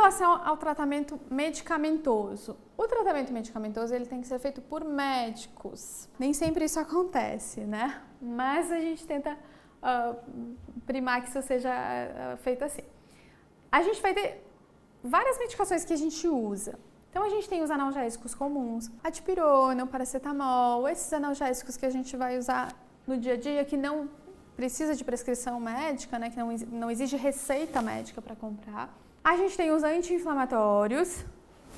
relação ao tratamento medicamentoso, o tratamento medicamentoso ele tem que ser feito por médicos. Nem sempre isso acontece, né? Mas a gente tenta primar que isso seja feito assim. A gente vai ter várias medicações que a gente usa. Então a gente tem os analgésicos comuns, a dipirona, o paracetamol, esses analgésicos que a gente vai usar no dia a dia que não precisa de prescrição médica, né? Que não exige receita médica para comprar. A gente tem os anti-inflamatórios,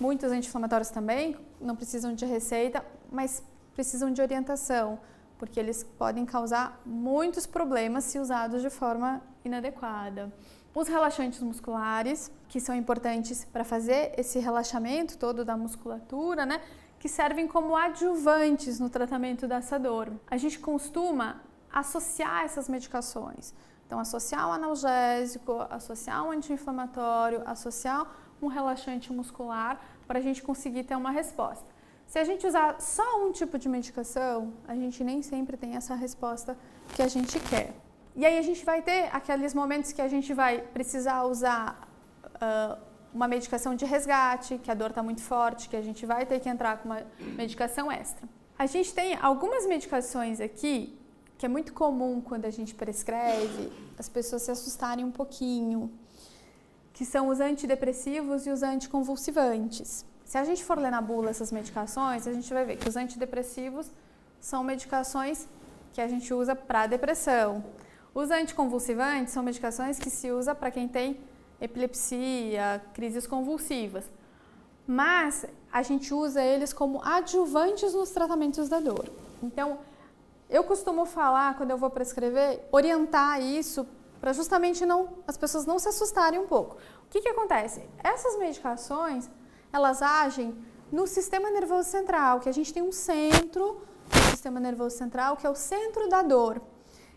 muitos anti-inflamatórios também, não precisam de receita, mas precisam de orientação, porque eles podem causar muitos problemas se usados de forma inadequada. Os relaxantes musculares, que são importantes para fazer esse relaxamento todo da musculatura, né? Que servem como adjuvantes no tratamento dessa dor. A gente costuma associar essas medicações. Então, associar um analgésico, associar um anti-inflamatório, associar um relaxante muscular para a gente conseguir ter uma resposta. Se a gente usar só um tipo de medicação, a gente nem sempre tem essa resposta que a gente quer. E aí a gente vai ter aqueles momentos que a gente vai precisar usar uma medicação de resgate, que a dor está muito forte, que a gente vai ter que entrar com uma medicação extra. A gente tem algumas medicações aqui que é muito comum quando a gente prescreve, as pessoas se assustarem um pouquinho, que são os antidepressivos e os anticonvulsivantes. Se a gente for ler na bula essas medicações, a gente vai ver que os antidepressivos são medicações que a gente usa para depressão. Os anticonvulsivantes são medicações que se usa para quem tem epilepsia, crises convulsivas. Mas a gente usa eles como adjuvantes nos tratamentos da dor. Então, eu costumo falar, quando eu vou prescrever, orientar isso para justamente as pessoas não se assustarem um pouco. O que acontece? Essas medicações, elas agem no sistema nervoso central, que a gente tem um centro do sistema nervoso central, que é o centro da dor.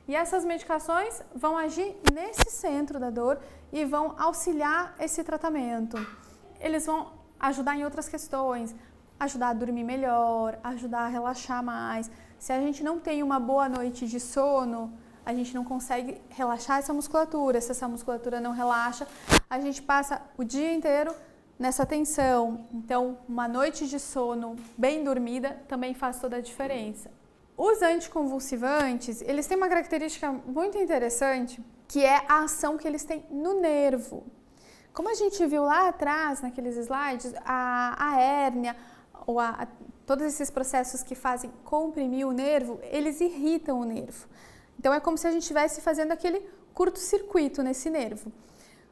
E essas medicações vão agir nesse centro da dor e vão auxiliar esse tratamento. Eles vão ajudar em outras questões, ajudar a dormir melhor, ajudar a relaxar mais. Se a gente não tem uma boa noite de sono, a gente não consegue relaxar essa musculatura. Se essa musculatura não relaxa, a gente passa o dia inteiro nessa tensão. Então, uma noite de sono bem dormida também faz toda a diferença. Os anticonvulsivantes, eles têm uma característica muito interessante, que é a ação que eles têm no nervo. Como a gente viu lá atrás, naqueles slides, a hérnia, ou todos esses processos que fazem comprimir o nervo, eles irritam o nervo. Então, é como se a gente estivesse fazendo aquele curto-circuito nesse nervo.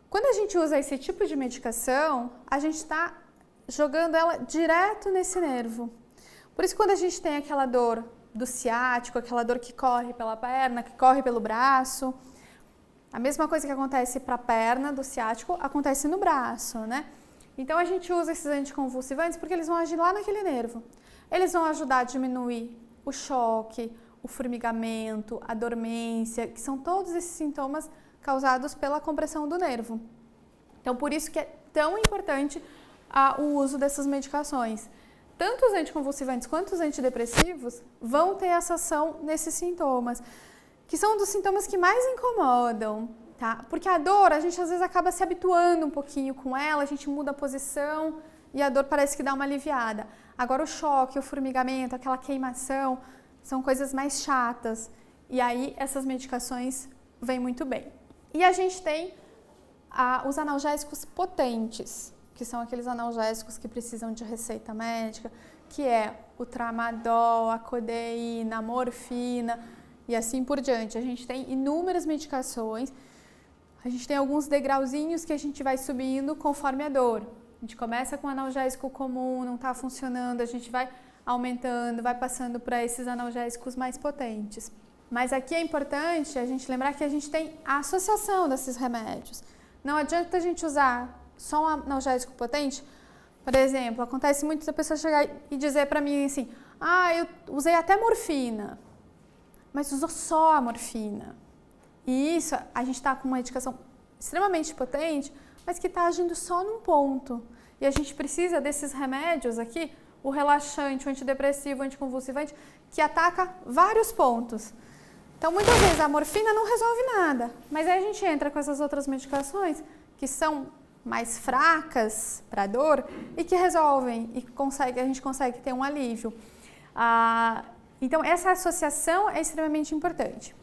Quando a gente usa esse tipo de medicação, a gente está jogando ela direto nesse nervo. Por isso, quando a gente tem aquela dor do ciático, aquela dor que corre pela perna, que corre pelo braço, a mesma coisa que acontece para a perna do ciático, acontece no braço, né? Então, a gente usa esses anticonvulsivantes porque eles vão agir lá naquele nervo. Eles vão ajudar a diminuir o choque, o formigamento, a dormência, que são todos esses sintomas causados pela compressão do nervo. Então, por isso que é tão importante o uso dessas medicações. Tanto os anticonvulsivantes quanto os antidepressivos vão ter essa ação nesses sintomas, que são dos sintomas que mais incomodam, tá? Porque a dor, a gente às vezes acaba se habituando um pouquinho com ela, a gente muda a posição e a dor parece que dá uma aliviada. Agora o choque, o formigamento, aquela queimação, são coisas mais chatas. E aí essas medicações vêm muito bem. E a gente tem os analgésicos potentes, que são aqueles analgésicos que precisam de receita médica, que é o tramadol, a codeína, a morfina e assim por diante. A gente tem inúmeras medicações, a gente tem alguns degrauzinhos que a gente vai subindo conforme a dor. A gente começa com analgésico comum, não está funcionando, a gente vai aumentando, vai passando para esses analgésicos mais potentes. Mas aqui é importante a gente lembrar que a gente tem a associação desses remédios. Não adianta a gente usar só um analgésico potente. Por exemplo, acontece muito da pessoa chegar e dizer para mim assim, eu usei até morfina, mas usou só a morfina. E isso, a gente está com uma medicação extremamente potente, mas que está agindo só num ponto. E a gente precisa desses remédios aqui, o relaxante, o antidepressivo, o anticonvulsivante, que ataca vários pontos. Então, muitas vezes a morfina não resolve nada, mas aí a gente entra com essas outras medicações que são mais fracas para a dor e que resolvem e a gente consegue ter um alívio. Então, essa associação é extremamente importante.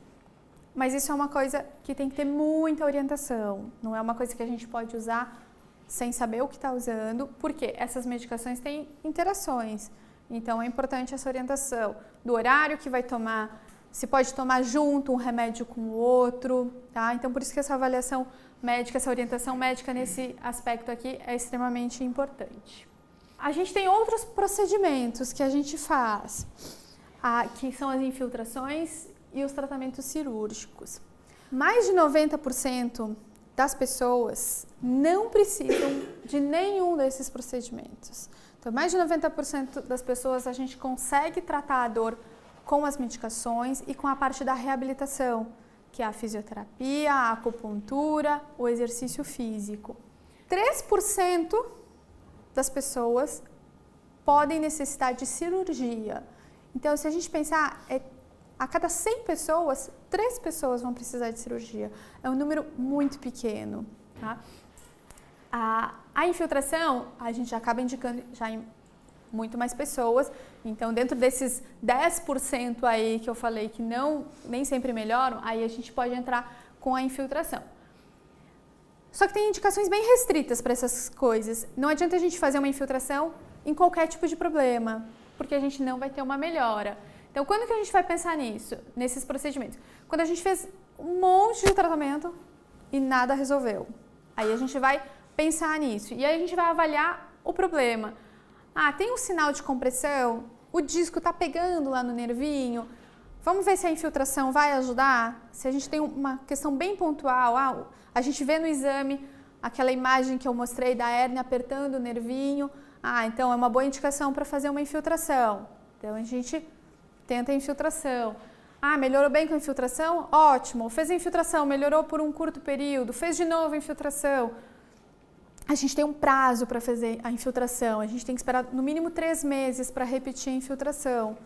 Mas isso é uma coisa que tem que ter muita orientação. Não é uma coisa que a gente pode usar sem saber o que está usando, porque essas medicações têm interações. Então, é importante essa orientação do horário que vai tomar, se pode tomar junto um remédio com o outro, tá? Então, por isso que essa avaliação médica, essa orientação médica nesse aspecto aqui é extremamente importante. A gente tem outros procedimentos que a gente faz, que são as infiltrações e os tratamentos cirúrgicos. Mais de 90% das pessoas não precisam de nenhum desses procedimentos. Então, mais de 90% das pessoas a gente consegue tratar a dor com as medicações e com a parte da reabilitação, que é a fisioterapia, a acupuntura, o exercício físico. 3% das pessoas podem necessitar de cirurgia. Então, se a gente pensar, a cada 100 pessoas, 3 pessoas vão precisar de cirurgia. É um número muito pequeno, tá? A infiltração, a gente acaba indicando já em muito mais pessoas. Então, dentro desses 10% aí que eu falei que nem sempre melhoram, aí a gente pode entrar com a infiltração. Só que tem indicações bem restritas para essas coisas. Não adianta a gente fazer uma infiltração em qualquer tipo de problema, porque a gente não vai ter uma melhora. Então, quando que a gente vai pensar nisso, nesses procedimentos? Quando a gente fez um monte de tratamento e nada resolveu. Aí a gente vai pensar nisso e aí a gente vai avaliar o problema. Tem um sinal de compressão, o disco está pegando lá no nervinho, vamos ver se a infiltração vai ajudar? Se a gente tem uma questão bem pontual, a gente vê no exame aquela imagem que eu mostrei da hérnia apertando o nervinho, então é uma boa indicação para fazer uma infiltração. Então a gente tenta a infiltração. Melhorou bem com a infiltração? Ótimo. Fez a infiltração, melhorou por um curto período, fez de novo a infiltração. A gente tem um prazo para fazer a infiltração, a gente tem que esperar no mínimo 3 meses para repetir a infiltração.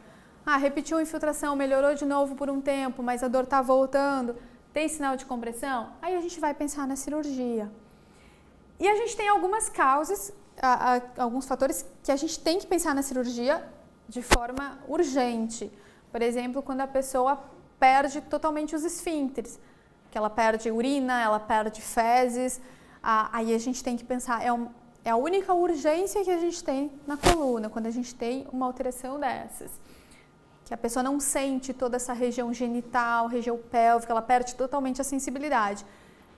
Repetiu a infiltração, melhorou de novo por um tempo, mas a dor está voltando, tem sinal de compressão? Aí a gente vai pensar na cirurgia. E a gente tem algumas causas, alguns fatores que a gente tem que pensar na cirurgia de forma urgente. Por exemplo, quando a pessoa perde totalmente os esfíncteres, que ela perde urina, ela perde fezes, aí a gente tem que pensar, é a única urgência que a gente tem na coluna, quando a gente tem uma alteração dessas. Que a pessoa não sente toda essa região genital, região pélvica, ela perde totalmente a sensibilidade.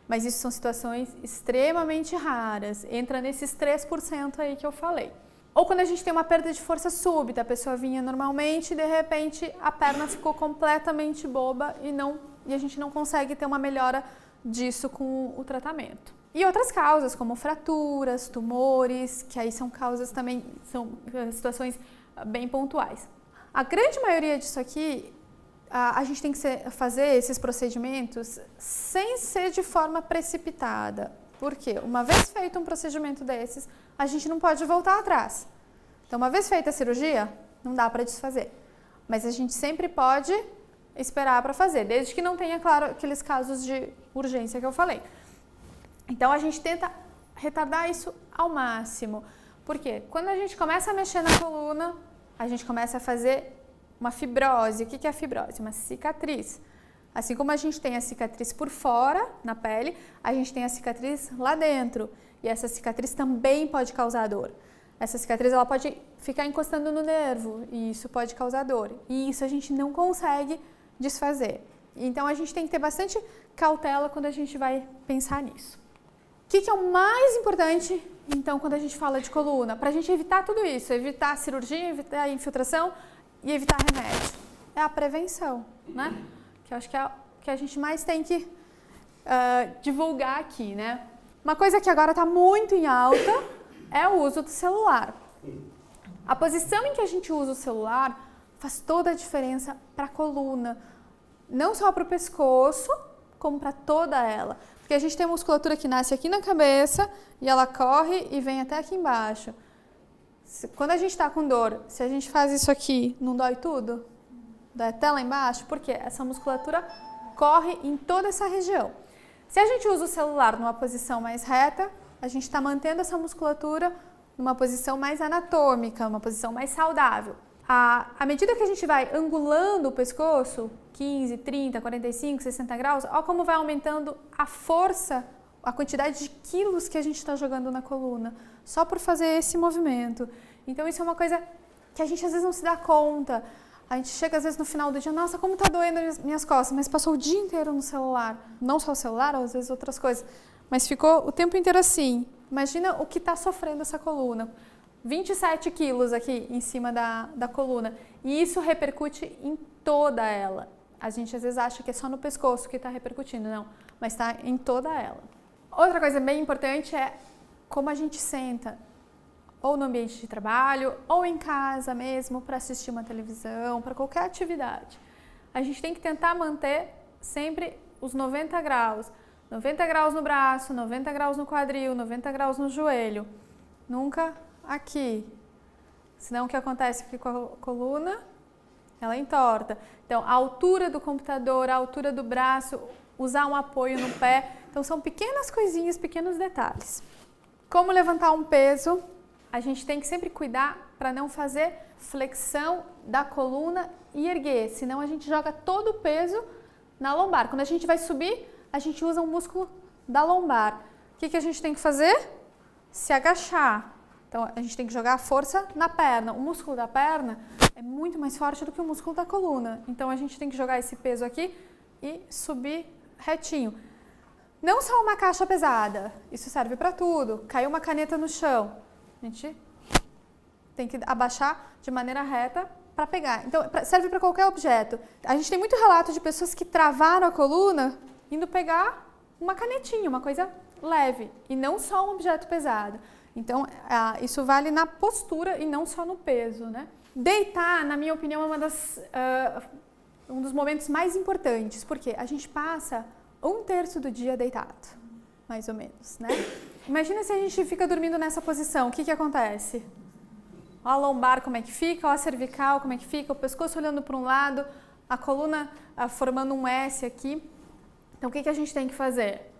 Mas isso são situações extremamente raras, entra nesses 3% aí que eu falei. Ou quando a gente tem uma perda de força súbita, a pessoa vinha normalmente e de repente a perna ficou completamente boba e a gente não consegue ter uma melhora disso com o tratamento. E outras causas, como fraturas, tumores, que aí são causas também, são situações bem pontuais. A grande maioria disso aqui, a gente tem que fazer esses procedimentos sem ser de forma precipitada. Por quê? Uma vez feito um procedimento desses, a gente não pode voltar atrás. Então, uma vez feita a cirurgia, não dá para desfazer. Mas a gente sempre pode esperar para fazer, desde que não tenha, claro, aqueles casos de urgência que eu falei. Então, a gente tenta retardar isso ao máximo. Por quê? Quando a gente começa a mexer na coluna, a gente começa a fazer uma fibrose. O que é a fibrose? Uma cicatriz. Assim como a gente tem a cicatriz por fora, na pele, a gente tem a cicatriz lá dentro. E essa cicatriz também pode causar dor. Essa cicatriz ela pode ficar encostando no nervo e isso pode causar dor. E isso a gente não consegue desfazer. Então, a gente tem que ter bastante cautela quando a gente vai pensar nisso. O que é o mais importante, então, quando a gente fala de coluna? Para a gente evitar tudo isso, evitar a cirurgia, evitar a infiltração e evitar remédio. É a prevenção, né? Que eu acho que é o que a gente mais tem que divulgar aqui, né? Uma coisa que agora está muito em alta é o uso do celular. A posição em que a gente usa o celular faz toda a diferença para a coluna. Não só para o pescoço, como para toda ela. Porque a gente tem a musculatura que nasce aqui na cabeça e ela corre e vem até aqui embaixo. Quando a gente está com dor, se a gente faz isso aqui, não dói tudo? Dói até lá embaixo? Porque essa musculatura corre em toda essa região. Se a gente usa o celular numa posição mais reta, a gente está mantendo essa musculatura numa posição mais anatômica, uma posição mais saudável. À medida que a gente vai angulando o pescoço, 15, 30, 45, 60 graus, olha como vai aumentando a força, a quantidade de quilos que a gente está jogando na coluna, só por fazer esse movimento. Então isso é uma coisa que a gente às vezes não se dá conta. A gente chega às vezes no final do dia, nossa, como tá doendo as minhas costas, mas passou o dia inteiro no celular. Não só o celular, às vezes outras coisas, mas ficou o tempo inteiro assim. Imagina o que está sofrendo essa coluna. 27 quilos aqui em cima da coluna. E isso repercute em toda ela. A gente às vezes acha que é só no pescoço que está repercutindo, não, mas está em toda ela. Outra coisa bem importante é como a gente senta, ou no ambiente de trabalho, ou em casa mesmo, para assistir uma televisão, para qualquer atividade. A gente tem que tentar manter sempre os 90 graus. 90 graus no braço, 90 graus no quadril, 90 graus no joelho. Nunca aqui. Senão o que acontece aqui com a coluna? Ela entorta. Então, a altura do computador, a altura do braço, usar um apoio no pé. Então, são pequenas coisinhas, pequenos detalhes. Como levantar um peso? A gente tem que sempre cuidar para não fazer flexão da coluna e erguer. Senão, a gente joga todo o peso na lombar. Quando a gente vai subir, a gente usa o músculo da lombar. O que a gente tem que fazer? Se agachar. Então, a gente tem que jogar a força na perna. O músculo da perna é muito mais forte do que o músculo da coluna. Então, a gente tem que jogar esse peso aqui e subir retinho. Não só uma caixa pesada. Isso serve para tudo. Caiu uma caneta no chão. A gente tem que abaixar de maneira reta para pegar. Então, serve para qualquer objeto. A gente tem muito relato de pessoas que travaram a coluna indo pegar uma canetinha, uma coisa leve. E não só um objeto pesado. Então, isso vale na postura e não só no peso, né? Deitar, na minha opinião, é um dos momentos mais importantes, porque a gente passa 1/3 do dia deitado, mais ou menos, né? Imagina se a gente fica dormindo nessa posição, o que acontece? Olha a lombar como é que fica, olha a cervical como é que fica, o pescoço olhando para um lado, a coluna formando um S aqui. Então, o que a gente tem que fazer?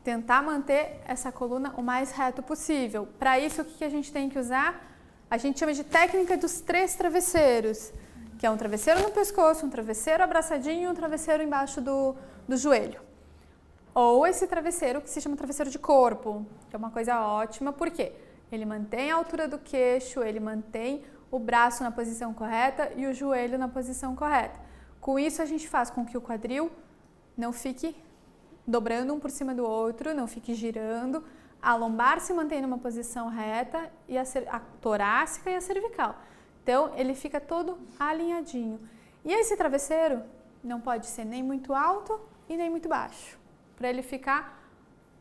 Tentar manter essa coluna o mais reto possível. Para isso, o que a gente tem que usar? A gente chama de técnica dos 3 travesseiros, que é um travesseiro no pescoço, um travesseiro abraçadinho e um travesseiro embaixo do joelho. Ou esse travesseiro que se chama travesseiro de corpo, que é uma coisa ótima, por quê? Ele mantém a altura do queixo, ele mantém o braço na posição correta e o joelho na posição correta. Com isso, a gente faz com que o quadril não fique dobrando um por cima do outro, não fique girando, a lombar se mantém numa posição reta e a torácica e a cervical. Então, ele fica todo alinhadinho. E esse travesseiro não pode ser nem muito alto e nem muito baixo, para ele ficar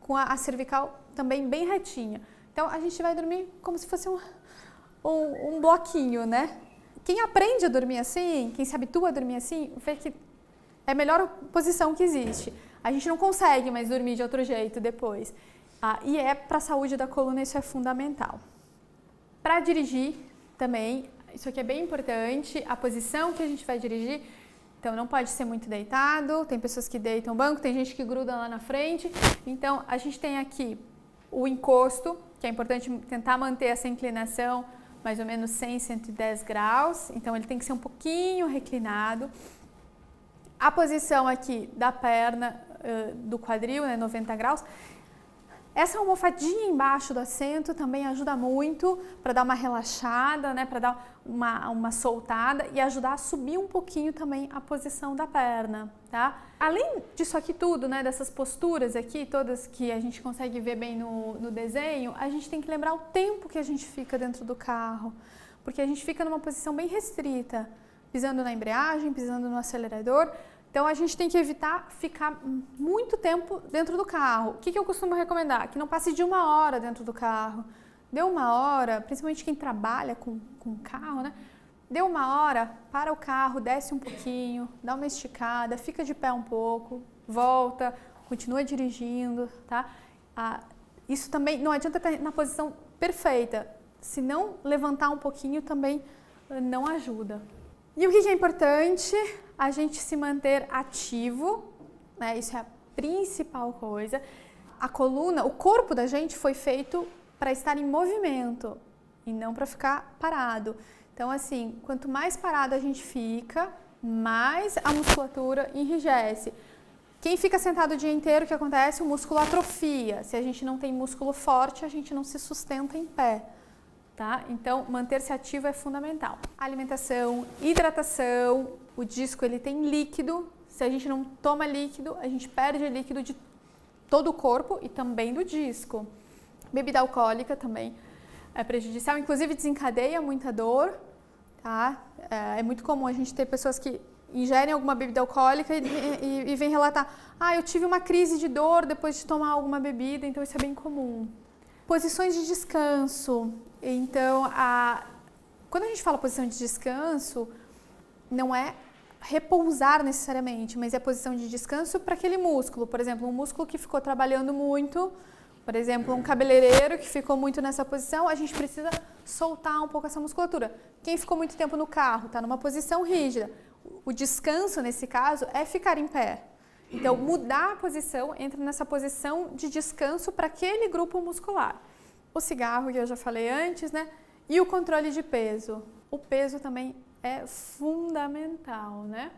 com a cervical também bem retinha. Então, a gente vai dormir como se fosse um bloquinho, né? Quem aprende a dormir assim, quem se habitua a dormir assim, vê que é a melhor posição que existe. A gente não consegue mais dormir de outro jeito depois. E para a saúde da coluna isso é fundamental. Para dirigir também, isso aqui é bem importante, a posição que a gente vai dirigir. Então, não pode ser muito deitado, tem pessoas que deitam banco, tem gente que gruda lá na frente. Então, a gente tem aqui o encosto, que é importante tentar manter essa inclinação mais ou menos 100, 110 graus. Então, ele tem que ser um pouquinho reclinado. A posição aqui da perna, do quadril, né, 90 graus. Essa almofadinha embaixo do assento também ajuda muito para dar uma relaxada, né, para dar uma soltada e ajudar a subir um pouquinho também a posição da perna, tá? Além disso aqui tudo, né, dessas posturas aqui, todas que a gente consegue ver bem no desenho, a gente tem que lembrar o tempo que a gente fica dentro do carro, porque a gente fica numa posição bem restrita, pisando na embreagem, pisando no acelerador. Então, a gente tem que evitar ficar muito tempo dentro do carro. O que eu costumo recomendar? Que não passe de 1 hora dentro do carro. Deu 1 hora, principalmente quem trabalha com carro, né? Deu 1 hora, para o carro, desce um pouquinho, dá uma esticada, fica de pé um pouco, volta, continua dirigindo, tá? Isso também, não adianta estar na posição perfeita. Se não levantar um pouquinho, também não ajuda. E o que é importante? A gente se manter ativo, né? Isso é a principal coisa. a coluna, o corpo da gente foi feito para estar em movimento e não para ficar parado. Então, assim, quanto mais parado a gente fica, mais a musculatura enrijece. Quem fica sentado o dia inteiro, o que acontece? O músculo atrofia. Se a gente não tem músculo forte, a gente não se sustenta em pé, tá? Então, manter-se ativo é fundamental. Alimentação, hidratação, o disco ele tem líquido. Se a gente não toma líquido, a gente perde líquido de todo o corpo e também do disco. Bebida alcoólica também é prejudicial, inclusive desencadeia muita dor, tá? É muito comum a gente ter pessoas que ingerem alguma bebida alcoólica e vem relatar: ah, eu tive uma crise de dor depois de tomar alguma bebida, então isso é bem comum. Posições de descanso. Então, quando a gente fala posição de descanso, não é repousar necessariamente, mas é a posição de descanso para aquele músculo. Por exemplo, um músculo que ficou trabalhando muito, por exemplo, um cabeleireiro que ficou muito nessa posição, a gente precisa soltar um pouco essa musculatura. Quem ficou muito tempo no carro, está numa posição rígida. O descanso, nesse caso, é ficar em pé. Então, mudar a posição, entra nessa posição de descanso para aquele grupo muscular. O cigarro, que eu já falei antes, né? E o controle de peso. O peso também é fundamental, né?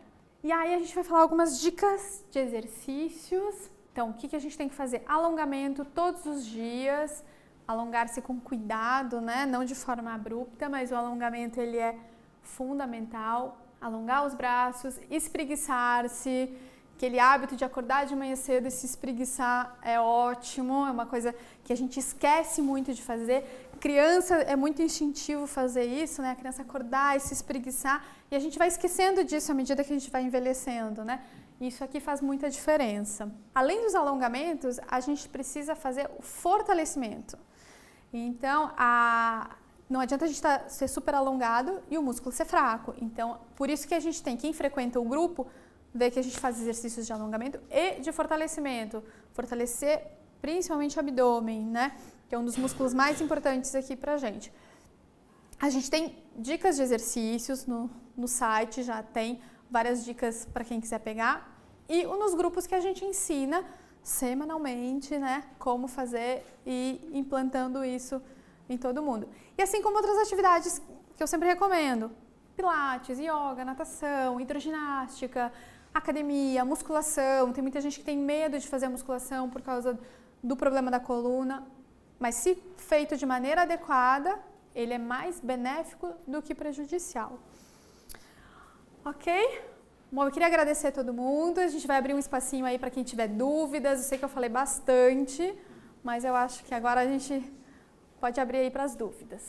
E aí a gente vai falar algumas dicas de exercícios. Então, o que a gente tem que fazer? Alongamento todos os dias, alongar-se com cuidado, né? Não de forma abrupta, mas o alongamento ele é fundamental. Alongar os braços, espreguiçar-se, aquele hábito de acordar de manhã cedo e se espreguiçar é ótimo, é uma coisa que a gente esquece muito de fazer. Criança é muito instintivo fazer isso, né? A criança acordar e se espreguiçar, e a gente vai esquecendo disso à medida que a gente vai envelhecendo, né? Isso aqui faz muita diferença. Além dos alongamentos, a gente precisa fazer o fortalecimento. Então, não adianta a gente ser super alongado e o músculo ser fraco. Então, por isso que a gente tem, quem frequenta o grupo, vê que a gente faz exercícios de alongamento e de fortalecimento. Fortalecer principalmente o abdômen, né? Que é um dos músculos mais importantes aqui pra gente. A gente tem dicas de exercícios no site, já tem várias dicas para quem quiser pegar. E nos grupos que a gente ensina semanalmente, né? Como fazer e implantando isso em todo mundo. E assim como outras atividades que eu sempre recomendo: pilates, yoga, natação, hidroginástica, academia, musculação. Tem muita gente que tem medo de fazer a musculação por causa do problema da coluna, mas se feito de maneira adequada, ele é mais benéfico do que prejudicial. Ok? Bom, eu queria agradecer a todo mundo. A gente vai abrir um espacinho aí para quem tiver dúvidas. Eu sei que eu falei bastante, mas eu acho que agora a gente pode abrir aí para as dúvidas.